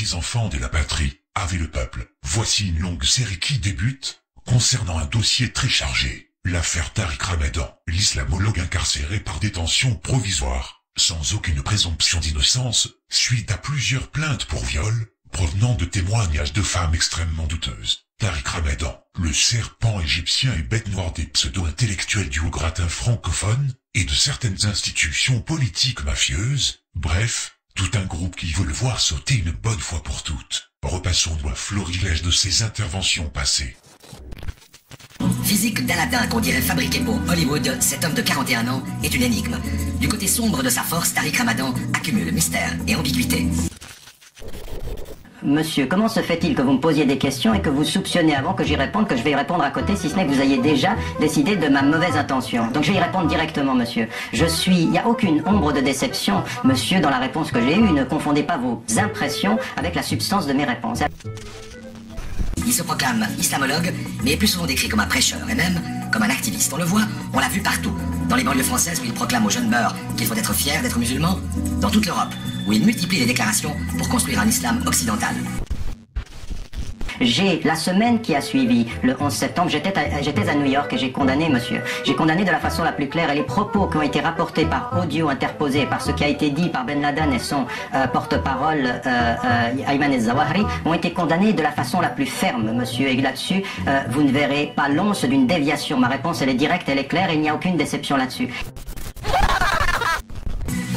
6 enfants de la patrie, avait le peuple. Voici une longue série qui débute, concernant un dossier très chargé. L'affaire Tariq Ramadan, l'islamologue incarcéré par détention provisoire, sans aucune présomption d'innocence, suite à plusieurs plaintes pour viol, provenant de témoignages de femmes extrêmement douteuses. Tariq Ramadan, le serpent égyptien et bête noire des pseudo-intellectuels du haut gratin francophone, et de certaines institutions politiques mafieuses, bref, tout un groupe qui veut le voir sauter une bonne fois pour toutes. Repassons-nous un florilège de ses interventions passées. Physique d'Aladin qu'on dirait fabriqué pour Hollywood, cet homme de 41 ans est une énigme. Du côté sombre de sa force, Tariq Ramadan accumule mystère et ambiguïté. Monsieur, comment se fait-il que vous me posiez des questions et que vous soupçonnez avant que j'y réponde que je vais y répondre à côté, si ce n'est que vous ayez déjà décidé de ma mauvaise intention? Donc je vais y répondre directement, monsieur. Il n'y a aucune ombre de déception, monsieur, dans la réponse que j'ai eue. Ne confondez pas vos impressions avec la substance de mes réponses. Il se proclame islamologue, mais est plus souvent décrit comme un prêcheur et même comme un activiste. On le voit, on l'a vu partout. Dans les banlieues françaises où il proclame aux jeunes mœurs qu'il faut être fier d'être musulman. Dans toute l'Europe, où il multiplie les déclarations pour construire un islam occidental. La semaine qui a suivi, le 11 septembre, j'étais à New York et j'ai condamné, monsieur. J'ai condamné de la façon la plus claire, et les propos qui ont été rapportés par audio interposé, par ce qui a été dit par Ben Laden et son porte-parole Ayman el-Zawahri, ont été condamnés de la façon la plus ferme, monsieur. Et là-dessus, vous ne verrez pas l'once d'une déviation. Ma réponse, elle est directe, elle est claire, et il n'y a aucune déception là-dessus.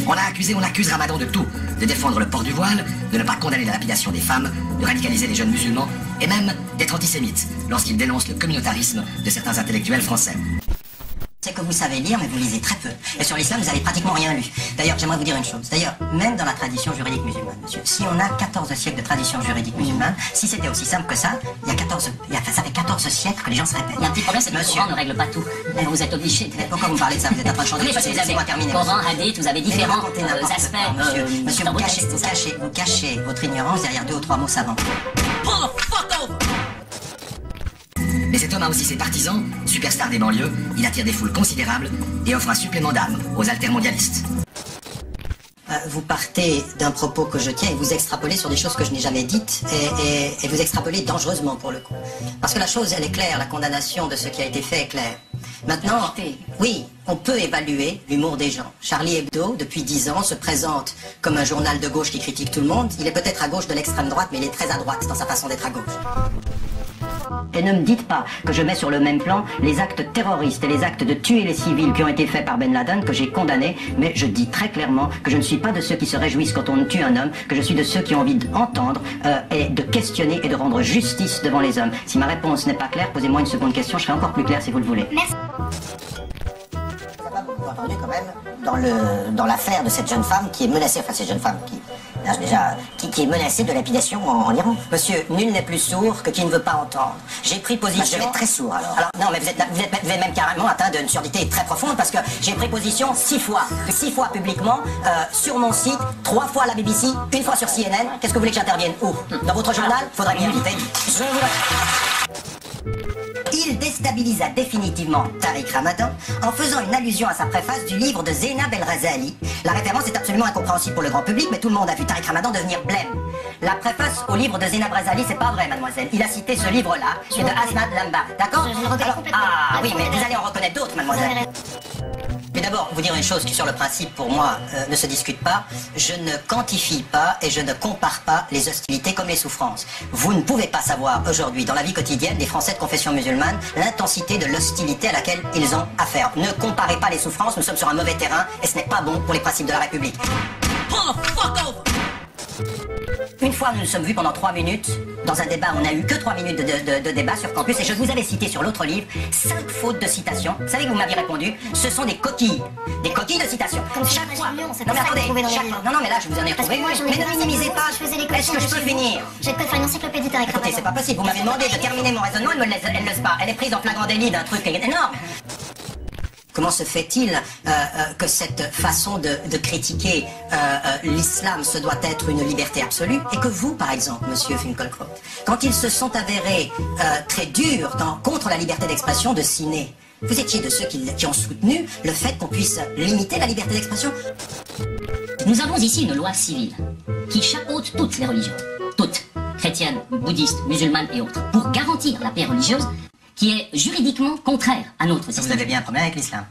On accuse Ramadan de tout, de défendre le port du voile, de ne pas condamner la lapidation des femmes, de radicaliser les jeunes musulmans, et même d'être antisémite, lorsqu'il dénonce le communautarisme de certains intellectuels français. C'est que vous savez lire, mais vous lisez très peu. Et sur l'islam, vous avez pratiquement rien lu. D'ailleurs, j'aimerais vous dire une chose. D'ailleurs, même dans la tradition juridique musulmane, monsieur, si on a 14 siècles de tradition juridique musulmane, si c'était aussi simple que ça, ça fait 14 siècles que les gens se répètent. Il y a un petit problème, c'est que le Coran ne règle pas tout. Vous êtes obligé de... Pourquoi vous me parlez de ça? Vous êtes en train de changer. Oui, parce que vous avez Coran, Hadith, vous avez différents aspects. Monsieur, vous cachez votre ignorance derrière 2 ou 3 mots savants. Oh, fuck off! Mais cet homme a aussi ses partisans, superstar des banlieues, il attire des foules considérables et offre un supplément d'âme aux altermondialistes. Vous partez d'un propos que je tiens et vous extrapolez sur des choses que je n'ai jamais dites et vous extrapolez dangereusement pour le coup. Parce que la chose, elle est claire, la condamnation de ce qui a été fait est claire. Maintenant, oui, on peut évaluer l'humour des gens. Charlie Hebdo, depuis 10 ans, se présente comme un journal de gauche qui critique tout le monde. Il est peut-être à gauche de l'extrême droite, mais il est très à droite dans sa façon d'être à gauche. Et ne me dites pas que je mets sur le même plan les actes terroristes et les actes de tuer les civils qui ont été faits par Ben Laden, que j'ai condamnés, mais je dis très clairement que je ne suis pas de ceux qui se réjouissent quand on tue un homme, que je suis de ceux qui ont envie d'entendre et de questionner et de rendre justice devant les hommes. Si ma réponse n'est pas claire, posez-moi une seconde question, je serai encore plus clair si vous le voulez. Merci. Vous avez beaucoup entendu quand même dans l'affaire de cette jeune femme qui est menacée, enfin cette jeune femme qui est menacée de lapidation en Iran. Monsieur, nul n'est plus sourd que qui ne veut pas entendre. J'ai pris position... je vais être très sourd alors. Non, mais vous êtes même carrément atteint d'une surdité très profonde parce que j'ai pris position 6 fois. 6 fois publiquement, sur mon site, 3 fois à la BBC, 1 fois sur CNN. Qu'est-ce que vous voulez que j'intervienne où? Dans votre journal? Faudrait m'y inviter. Il déstabilisa définitivement Tariq Ramadan en faisant une allusion à sa préface du livre de Zainab El-Razali. La référence est absolument incompréhensible pour le grand public, mais tout le monde a vu Tariq Ramadan devenir blême. La préface au livre de Zainab El-Razali, c'est pas vrai, mademoiselle. Il a cité ce livre-là, qui est de Asmad Lamba, d'accord? Ah oui, mais vous allez en reconnaître d'autres, mademoiselle. Mais d'abord, vous dire une chose qui, sur le principe, pour moi, ne se discute pas. Je ne quantifie pas et je ne compare pas les hostilités comme les souffrances. Vous ne pouvez pas savoir aujourd'hui, dans la vie quotidienne des Français de confession musulmane, l'intensité de l'hostilité à laquelle ils ont affaire. Ne comparez pas les souffrances, nous sommes sur un mauvais terrain et ce n'est pas bon pour les principes de la République. Oh, fuck off! Une fois, nous nous sommes vus pendant 3 minutes. Dans un débat, on n'a eu que 3 minutes de débat sur campus. Et je vous avais cité sur l'autre livre 5 fautes de citation. Vous savez que vous m'aviez répondu, ce sont des coquilles. Des coquilles de citation. Chaque fois. Non, mais attendez, non, mais là, je vous en ai retrouvé. Mais ne minimisez pas. Est-ce que je peux finir? J'ai peut-être fait une encyclopédie Tariq Ramadan. Écoutez, c'est pas possible. Vous m'avez demandé de terminer mon raisonnement. Elle ne laisse pas. Elle est prise en flagrant délit d'un truc énorme. Comment se fait-il que cette façon de critiquer l'islam, ce doit être une liberté absolue, et que vous, par exemple, monsieur Finkielkraut, quand ils se sont avérés très durs contre la liberté d'expression de Ciné, vous étiez de ceux qui ont soutenu le fait qu'on puisse limiter la liberté d'expression? Nous avons ici une loi civile qui chapeaute toutes les religions. toutes, chrétiennes, bouddhistes, musulmanes et autres, pour garantir la paix religieuse qui est juridiquement contraire à notre système. Vous avez bien un problème avec l'islam.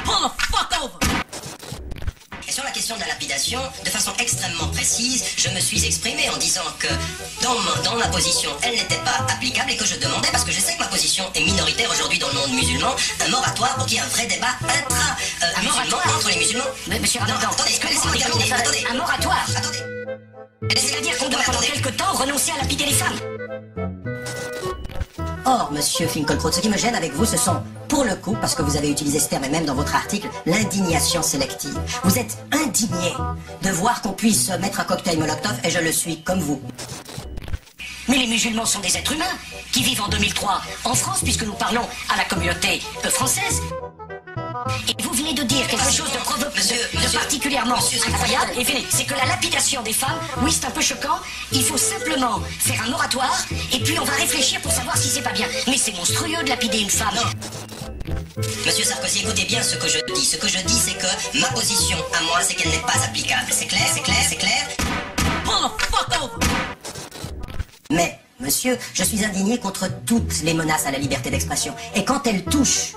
Oh, fuck over! Et sur la question de la lapidation, de façon extrêmement précise, je me suis exprimé en disant que dans ma position, elle n'était pas applicable et que je demandais, parce que je sais que ma position est minoritaire aujourd'hui dans le monde musulman, un moratoire pour qu'il y ait un vrai débat intra-musulman entre les musulmans. Mais monsieur Non, attendez, laissez-moi terminer, attendez. Un moratoire. Attendez. C'est-à-dire qu'on doit pendant quelque temps renoncer à lapider les femmes. Or, monsieur Finkielkraut, ce qui me gêne avec vous, ce sont, pour le coup, parce que vous avez utilisé ce terme et même dans votre article, l'indignation sélective. Vous êtes indigné de voir qu'on puisse mettre un cocktail Molotov, et je le suis comme vous. Mais les musulmans sont des êtres humains qui vivent en 2003 en France, puisque nous parlons à la communauté française. Et vous venez de dire quelque chose de particulièrement incroyable, et venez, c'est que la lapidation des femmes, oui c'est un peu choquant, il faut simplement faire un moratoire, et puis on va réfléchir pour savoir si c'est pas bien. Mais c'est monstrueux de lapider une femme. Monsieur Sarkozy, écoutez bien ce que je dis. Ce que je dis, c'est que ma position à moi, c'est qu'elle n'est pas applicable. C'est clair, c'est clair, c'est clair. Oh, fuck off! Mais, monsieur, je suis indigné contre toutes les menaces à la liberté d'expression. Et quand elles touchent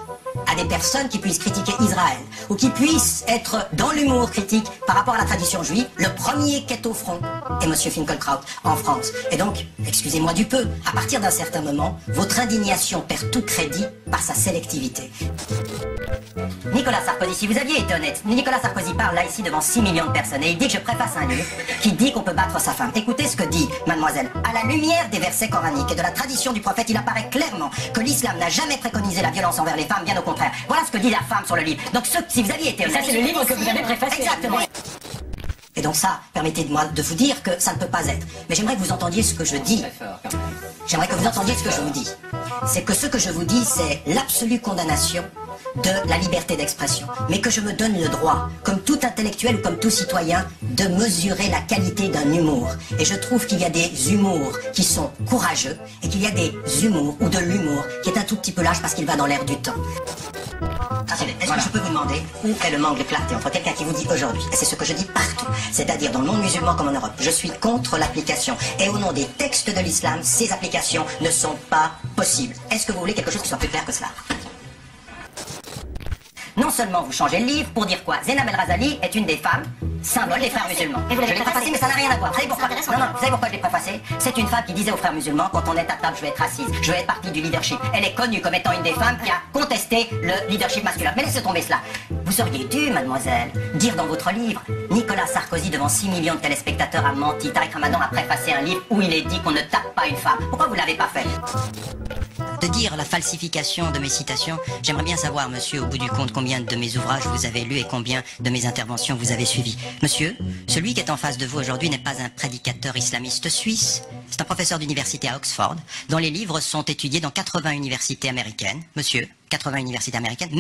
à des personnes qui puissent critiquer Israël, ou qui puissent être dans l'humour critique par rapport à la tradition juive, le premier qui est au front est monsieur Finkielkraut en France. Et donc, excusez-moi du peu, à partir d'un certain moment, votre indignation perd tout crédit par sa sélectivité. Nicolas Sarkozy, si vous aviez été honnête, Nicolas Sarkozy parle là ici devant 6 millions de personnes et il dit que je préface un livre qui dit qu'on peut battre sa femme. Écoutez ce que dit mademoiselle. À la lumière des versets coraniques et de la tradition du prophète, il apparaît clairement que l'islam n'a jamais préconisé la violence envers les femmes, bien au contraire. Voilà ce que dit la femme sur le livre. Donc si vous aviez été honnête... Ça c'est le livre que vous avez préfacé. Exactement. Et donc ça, permettez-moi de vous dire que ça ne peut pas être. Mais j'aimerais que vous entendiez ce que je dis. J'aimerais que vous entendiez ce que je vous dis. C'est que ce que je vous dis, c'est l'absolue condamnation de la liberté d'expression. Mais que je me donne le droit, comme tout intellectuel ou comme tout citoyen, de mesurer la qualité d'un humour. Et je trouve qu'il y a des humours qui sont courageux et qu'il y a des humours ou de l'humour qui est un tout petit peu lâche parce qu'il va dans l'air du temps. Attendez, est-ce que je peux vous demander où est le manque de clarté entre quelqu'un qui vous dit aujourd'hui, et c'est ce que je dis partout, c'est-à-dire dans le monde musulman comme en Europe, je suis contre l'application, et au nom des textes de l'islam, ces applications ne sont pas possibles. Est-ce que vous voulez quelque chose qui soit plus clair que cela? Non seulement vous changez le livre pour dire quoi? Zeynab El Razali est une des femmes symbole des frères musulmans. Et vous l'avez Je l'ai préfacé, mais ça n'a rien à voir. Vous savez pourquoi? Non, vous savez pourquoi je l'ai préfacé? C'est une femme qui disait aux frères musulmans, quand on est à table, je vais être assise, je vais être partie du leadership. Elle est connue comme étant une des femmes qui a contesté le leadership masculin. Mais laissez tomber cela. Vous auriez dû, mademoiselle, dire dans votre livre, Nicolas Sarkozy devant 6 millions de téléspectateurs a menti. Tariq Ramadan a préfacé un livre où il est dit qu'on ne tape pas une femme. Pourquoi vous l'avez pas fait? De dire la falsification de mes citations, j'aimerais bien savoir, monsieur, au bout du compte, combien de mes ouvrages vous avez lus et combien de mes interventions vous avez suivies. Monsieur, celui qui est en face de vous aujourd'hui n'est pas un prédicateur islamiste suisse, c'est un professeur d'université à Oxford, dont les livres sont étudiés dans 80 universités américaines, monsieur, 80 universités américaines,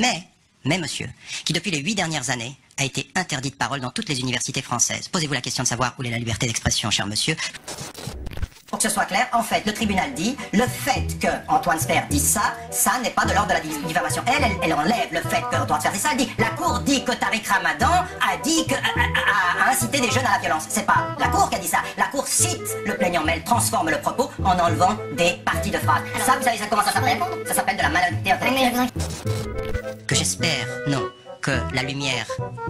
mais monsieur, qui depuis les 8 dernières années a été interdit de parole dans toutes les universités françaises. Posez-vous la question de savoir où est la liberté d'expression, cher monsieur. Pour que ce soit clair, en fait, le tribunal dit, le fait que Antoine Sper dise ça, ça n'est pas de l'ordre de la diffamation. Elle enlève le fait que Antoine Sper dise ça, elle dit, la cour dit que Tariq Ramadan a dit que, a incité des jeunes à la violence. C'est pas la cour qui a dit ça. La cour cite le plaignant, mais elle transforme le propos en enlevant des parties de phrases. Ça, vous savez comment ça s'appelle? Ça s'appelle de la malhonnêteté intellectuelle. Que j'espère, non, que la lumière,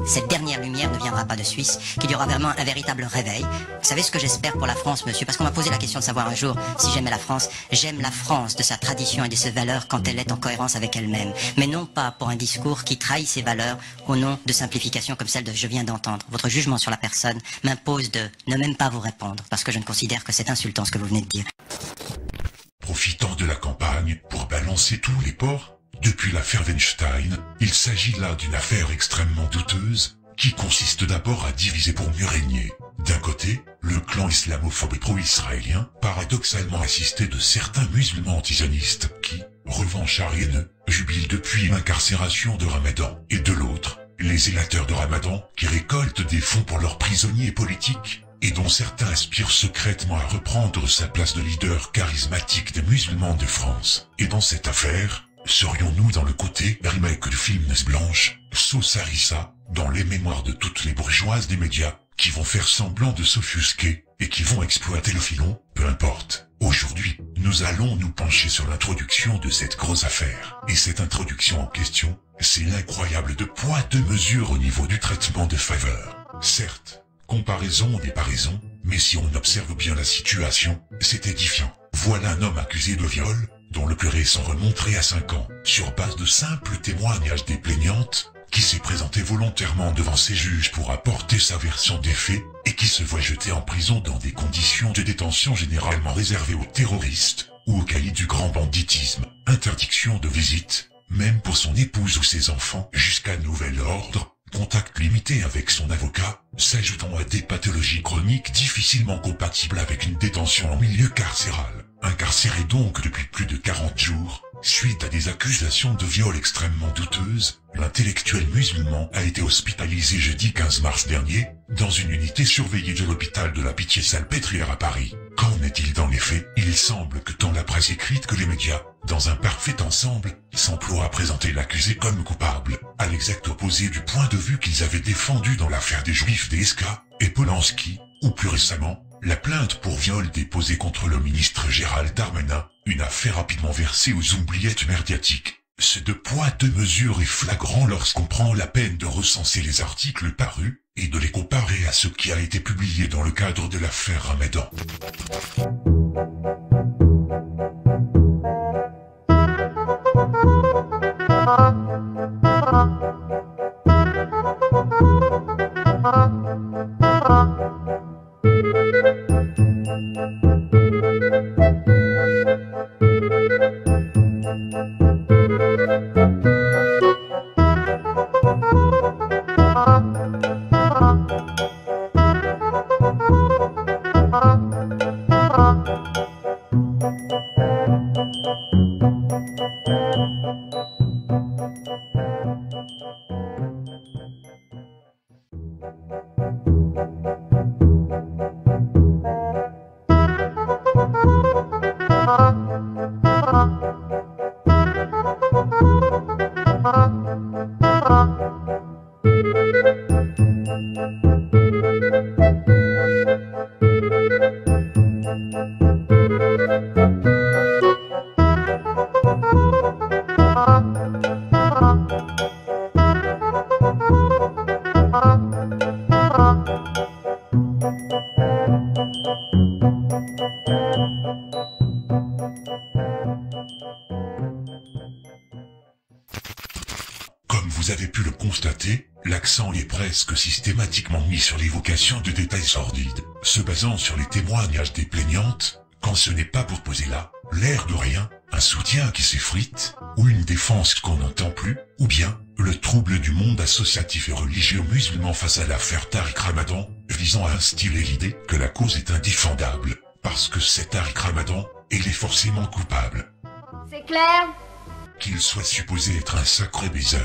cette dernière lumière ne viendra pas de Suisse, qu'il y aura vraiment un véritable réveil. Vous savez ce que j'espère pour la France, monsieur? Parce qu'on m'a posé la question de savoir un jour si j'aimais la France. J'aime la France de sa tradition et de ses valeurs quand elle est en cohérence avec elle-même. Mais non pas pour un discours qui trahit ses valeurs au nom de simplifications comme celle de je viens d'entendre. Votre jugement sur la personne m'impose de ne même pas vous répondre, parce que je ne considère que c'est insultant ce que vous venez de dire. Profitant de la campagne pour balancer tous les ports, depuis l'affaire Weinstein, il s'agit là d'une affaire extrêmement douteuse qui consiste d'abord à diviser pour mieux régner. D'un côté, le clan islamophobe et pro-israélien, paradoxalement assisté de certains musulmans antisionistes qui, revanchards et haineux, jubilent depuis l'incarcération de Ramadan. Et de l'autre, les zélateurs de Ramadan qui récoltent des fonds pour leurs prisonniers politiques et dont certains aspirent secrètement à reprendre sa place de leader charismatique des musulmans de France. Et dans cette affaire, serions-nous dans le côté remake du film Blanche, Sauce Harissa, dans les mémoires de toutes les bourgeoises des médias, qui vont faire semblant de s'offusquer, et qui vont exploiter le filon, peu importe. Aujourd'hui, nous allons nous pencher sur l'introduction de cette grosse affaire. Et cette introduction en question, c'est l'incroyable de poids de mesure au niveau du traitement de faveur. Certes, comparaison n'est pas raison, mais si on observe bien la situation, c'est édifiant. Voilà un homme accusé de viol, dont le plus récent remonterait à 5 ans, sur base de simples témoignages des plaignantes, qui s'est présenté volontairement devant ses juges pour apporter sa version des faits, et qui se voit jeté en prison dans des conditions de détention généralement réservées aux terroristes, ou aux caïds du grand banditisme. Interdiction de visite, même pour son épouse ou ses enfants, jusqu'à nouvel ordre, contact limité avec son avocat, s'ajoutant à des pathologies chroniques difficilement compatibles avec une détention en milieu carcéral. Incarcéré donc depuis plus de 40 jours, suite à des accusations de viol extrêmement douteuses, l'intellectuel musulman a été hospitalisé jeudi 15 mars dernier, dans une unité surveillée de l'hôpital de la Pitié-Salpêtrière à Paris. Qu'en est-il dans les faits? Il semble que tant la presse écrite que les médias, dans un parfait ensemble, s'emploient à présenter l'accusé comme coupable, à l'exact opposé du point de vue qu'ils avaient défendu dans l'affaire des Juifs d'Esca et Polanski, ou plus récemment, la plainte pour viol déposée contre le ministre Gérald Darmanin, une affaire rapidement versée aux oubliettes médiatiques. Ce de poids de mesure est flagrant lorsqu'on prend la peine de recenser les articles parus, et de les comparer à ce qui a été publié dans le cadre de l'affaire Ramadan. Comme vous avez pu le constater, l'accent est presque systématiquement mis sur l'évocation de détails sordides, se basant sur les témoignages des plaignantes, quand ce n'est pas pour poser là, l'air de rien, un soutien qui s'effrite, ou une défense qu'on n'entend plus, ou bien, le trouble du monde associatif et religieux musulman face à l'affaire Tariq Ramadan, visant à instiller l'idée que la cause est indéfendable, parce que c'est Tariq Ramadan, et il est forcément coupable. C'est clair? Qu'il soit supposé être un sacré baiser,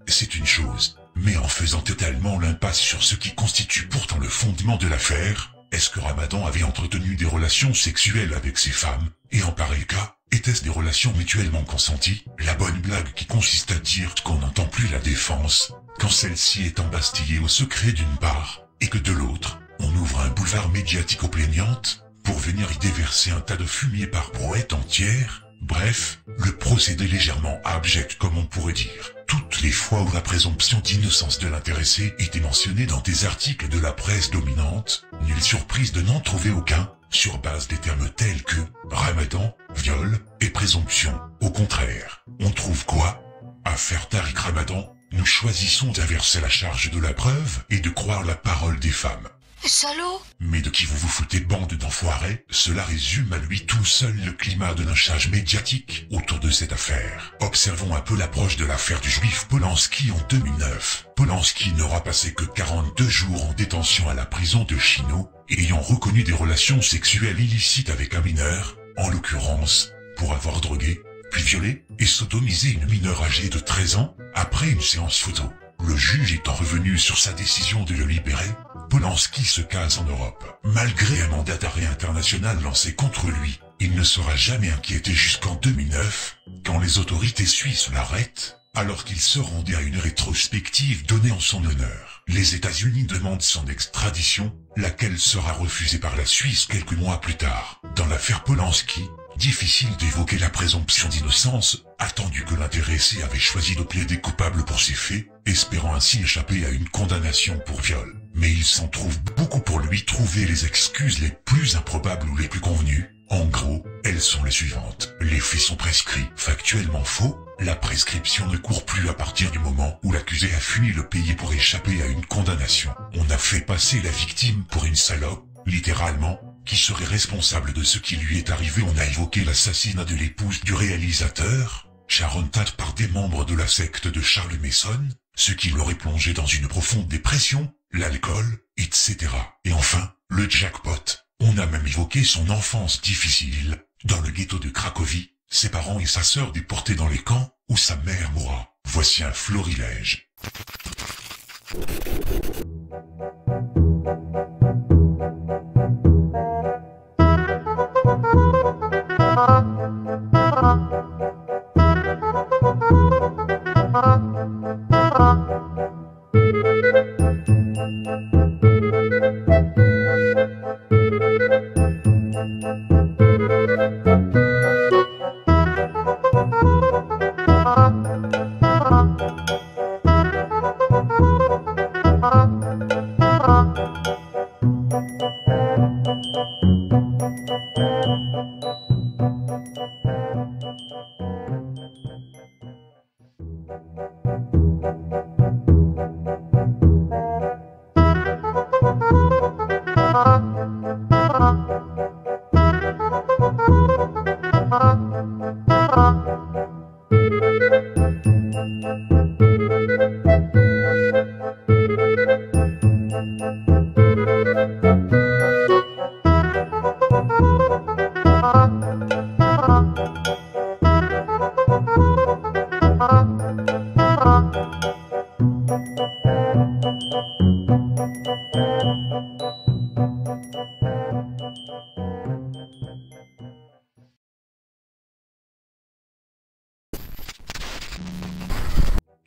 c'est une chose, mais en faisant totalement l'impasse sur ce qui constitue pourtant le fondement de l'affaire, est-ce que Ramadan avait entretenu des relations sexuelles avec ses femmes, et en pareil cas, étaient-ce des relations mutuellement consenties? La bonne blague qui consiste à dire qu'on n'entend plus la défense, quand celle-ci est embastillée au secret d'une part, et que de l'autre, on ouvre un boulevard médiatique aux plaignantes, pour venir y déverser un tas de fumier par brouette entière. Bref, le procédé légèrement abject comme on pourrait dire. Toutes les fois où la présomption d'innocence de l'intéressé était mentionnée dans des articles de la presse dominante, nulle surprise de n'en trouver aucun, sur base des termes tels que Ramadan, viol et présomption. Au contraire, on trouve quoi? Affaire Tariq Ramadan, nous choisissons d'inverser la charge de la preuve et de croire la parole des femmes. Salaud! Mais de qui vous vous foutez, bande d'enfoirés? Cela résume à lui tout seul le climat de lynchage médiatique autour de cette affaire. Observons un peu l'approche de l'affaire du juif Polanski en 2009. Polanski n'aura passé que 42 jours en détention à la prison de Chinon, ayant reconnu des relations sexuelles illicites avec un mineur, en l'occurrence, pour avoir drogué, puis violé et sodomisé une mineure âgée de 13 ans, après une séance photo. Le juge étant revenu sur sa décision de le libérer, Polanski se case en Europe. Malgré un mandat d'arrêt international lancé contre lui, il ne sera jamais inquiété jusqu'en 2009, quand les autorités suisses l'arrêtent, alors qu'il se rendait à une rétrospective donnée en son honneur. Les États-Unis demandent son extradition, laquelle sera refusée par la Suisse quelques mois plus tard. Dans l'affaire Polanski, difficile d'évoquer la présomption d'innocence, attendu que l'intéressé avait choisi de plaider coupable pour ses faits, espérant ainsi échapper à une condamnation pour viol. Mais il s'en trouve beaucoup pour lui trouver les excuses les plus improbables ou les plus convenues. En gros, elles sont les suivantes. Les faits sont prescrits, factuellement faux. La prescription ne court plus à partir du moment où l'accusé a fui le pays pour échapper à une condamnation. On a fait passer la victime pour une salope, littéralement, qui serait responsable de ce qui lui est arrivé. On a évoqué l'assassinat de l'épouse du réalisateur, Sharon Tate, par des membres de la secte de Charles Manson, ce qui l'aurait plongé dans une profonde dépression, l'alcool, etc. Et enfin, le jackpot. On a même évoqué son enfance difficile, dans le ghetto de Cracovie, ses parents et sa sœur déportés dans les camps, où sa mère mourra. Voici un florilège.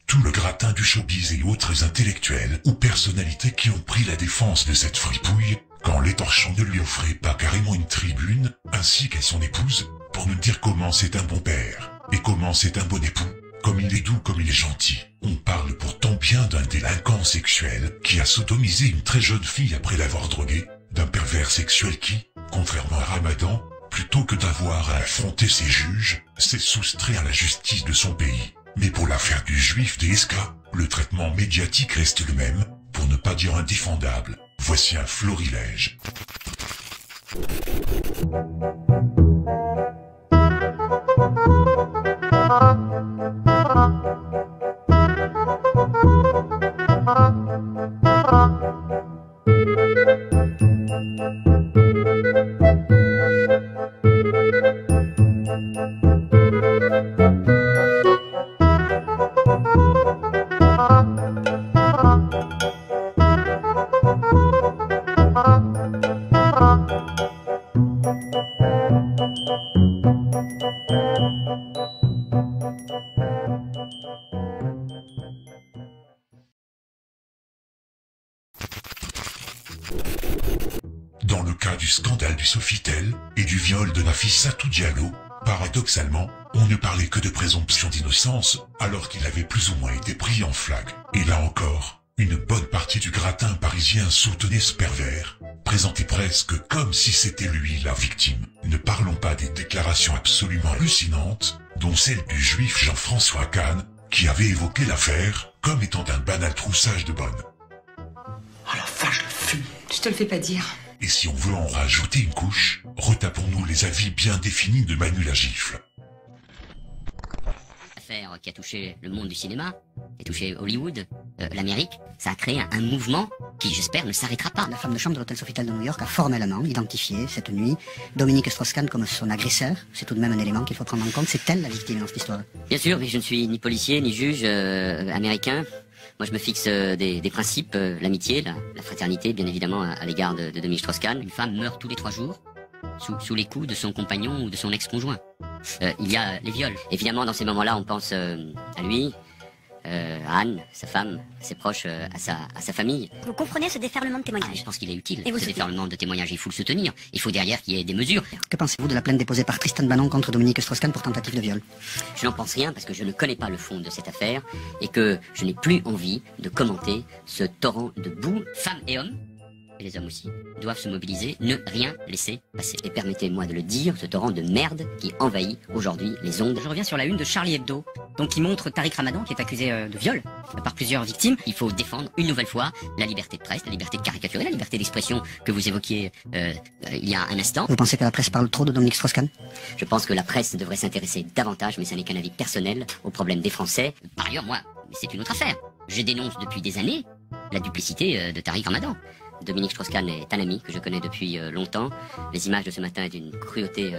Tout le gratin du showbiz et autres intellectuels ou personnalités qui ont pris la défense de cette fripouille, quand les torchons ne lui offraient pas carrément une tribune, ainsi qu'à son épouse, pour nous dire comment c'est un bon père, et comment c'est un bon époux, comme il est doux, comme il est gentil. On parle pourtant bien d'un délinquant sexuel qui a sodomisé une très jeune fille après l'avoir droguée, d'un pervers sexuel qui, contrairement à Ramadan, plutôt que d'avoir à affronter ses juges, s'est soustrait à la justice de son pays. Mais pour l'affaire du juif DSK, le traitement médiatique reste le même, pour ne pas dire indéfendable. Voici un florilège. Dans le cas du scandale du Sofitel et du viol de Nafissatou Diallo, paradoxalement, on ne parlait que de présomption d'innocence, alors qu'il avait plus ou moins été pris en flag. Et là encore, une bonne partie du gratin parisien soutenait ce pervers, présenté presque comme si c'était lui la victime. Ne parlons pas des déclarations absolument hallucinantes, dont celle du juif Jean-François Kahn, qui avait évoqué l'affaire comme étant un banal troussage de bonne. Oh la vache, le fume. Je te le fais pas dire. Et si on veut en rajouter une couche, retapons-nous les avis bien définis de Manu la gifle. Affaire qui a touché le monde du cinéma, qui a touché Hollywood, l'Amérique, ça a créé un mouvement qui, j'espère, ne s'arrêtera pas. La femme de chambre de l'hôtel Sofitel de New York a formellement identifié cette nuit Dominique Strauss-Kahn comme son agresseur. C'est tout de même un élément qu'il faut prendre en compte. C'est elle la victime dans cette histoire. Bien sûr, mais je ne suis ni policier, ni juge américain. Moi, je me fixe des principes, l'amitié, la fraternité, bien évidemment, à l'égard de Dominique Strauss-Kahn. Une femme meurt tous les 3 jours sous les coups de son compagnon ou de son ex-conjoint. Il y a les viols. Évidemment, dans ces moments-là, on pense à lui, Anne, sa femme, ses proches, à sa famille. Vous comprenez ce déferlement de témoignages? Je pense qu'il est utile, Et vous ce déferlement de témoignages, il faut le soutenir. Il faut derrière qu'il y ait des mesures. Que pensez-vous de la plainte déposée par Tristan Bannon contre Dominique Strauss-Kahn pour tentative de viol? Je n'en pense rien parce que je ne connais pas le fond de cette affaire et que je n'ai plus envie de commenter ce torrent de boue. Femmes et hommes, et les hommes aussi, doivent se mobiliser, ne rien laisser passer. Et permettez-moi de le dire, ce torrent de merde qui envahit aujourd'hui les ondes. Je reviens sur la une de Charlie Hebdo, donc qui montre Tariq Ramadan qui est accusé de viol par plusieurs victimes. Il faut défendre une nouvelle fois la liberté de presse, la liberté de caricaturer, la liberté d'expression que vous évoquiez il y a un instant. Vous pensez que la presse parle trop de Dominique Strauss-Kahn? Je pense que la presse devrait s'intéresser davantage, mais ça n'est qu'un avis personnel, aux problèmes des Français. Par ailleurs, moi, c'est une autre affaire. Je dénonce depuis des années la duplicité de Tariq Ramadan. Dominique Strauss-Kahn est un ami que je connais depuis longtemps. Les images de ce matin est d'une cruauté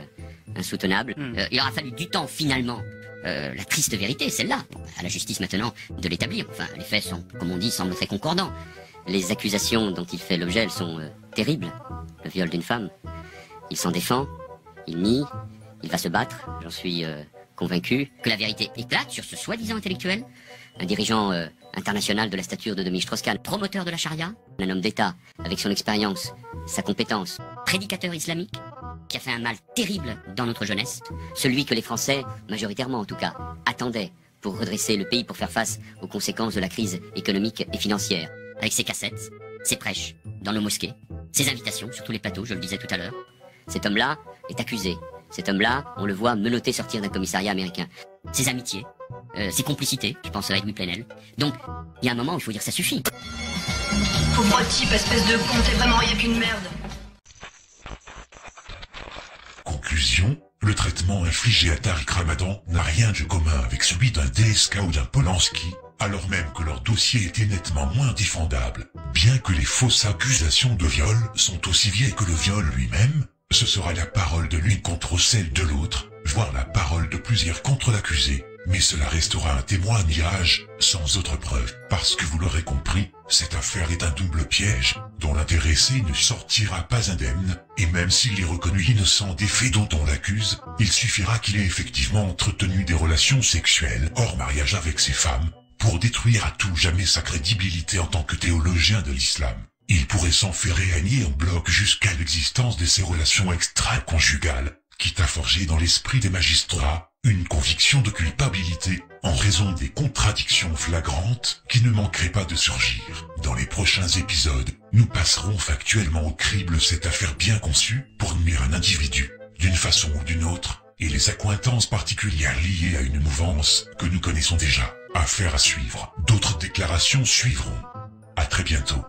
insoutenable. Il aura fallu du temps, finalement, la triste vérité, celle-là, à la justice maintenant de l'établir. Enfin, les faits sont, comme on dit, semblent très concordants. Les accusations dont il fait l'objet, elles sont terribles. Le viol d'une femme. Il s'en défend, il nie, il va se battre, j'en suis convaincu. Que la vérité éclate sur ce soi-disant intellectuel, un dirigeant international de la stature de Dominique Strauss-Kahn, promoteur de la charia, un homme d'État avec son expérience, sa compétence, prédicateur islamique, qui a fait un mal terrible dans notre jeunesse, celui que les Français, majoritairement en tout cas, attendaient pour redresser le pays, pour faire face aux conséquences de la crise économique et financière, avec ses cassettes, ses prêches dans nos mosquées, ses invitations sur tous les plateaux, je le disais tout à l'heure. Cet homme-là est accusé. Cet homme-là, on le voit menotté sortir d'un commissariat américain. Ses amitiés, ses complicités, je pense à Edwy Plenel. Donc, il y a un moment où il faut dire ça suffit. Pauvre type, espèce de con, t'es vraiment rien qu'une merde. Conclusion, le traitement infligé à Tariq Ramadan n'a rien de commun avec celui d'un DSK ou d'un Polanski, alors même que leur dossier était nettement moins défendable. Bien que les fausses accusations de viol sont aussi vieilles que le viol lui-même, ce sera la parole de l'une contre celle de l'autre, voire la parole de plusieurs contre l'accusé. Mais cela restera un témoignage sans autre preuve. Parce que vous l'aurez compris, cette affaire est un double piège, dont l'intéressé ne sortira pas indemne, et même s'il est reconnu innocent des faits dont on l'accuse, il suffira qu'il ait effectivement entretenu des relations sexuelles hors mariage avec ces femmes, pour détruire à tout jamais sa crédibilité en tant que théologien de l'islam. Il pourrait s'enferrer à nier en bloc jusqu'à l'existence de ces relations extra-conjugales, quitte à forger dans l'esprit des magistrats une conviction de culpabilité en raison des contradictions flagrantes qui ne manqueraient pas de surgir. Dans les prochains épisodes, nous passerons factuellement au crible cette affaire bien conçue pour nuire un individu, d'une façon ou d'une autre, et les accointances particulières liées à une mouvance que nous connaissons déjà. Affaire à suivre. D'autres déclarations suivront. À très bientôt.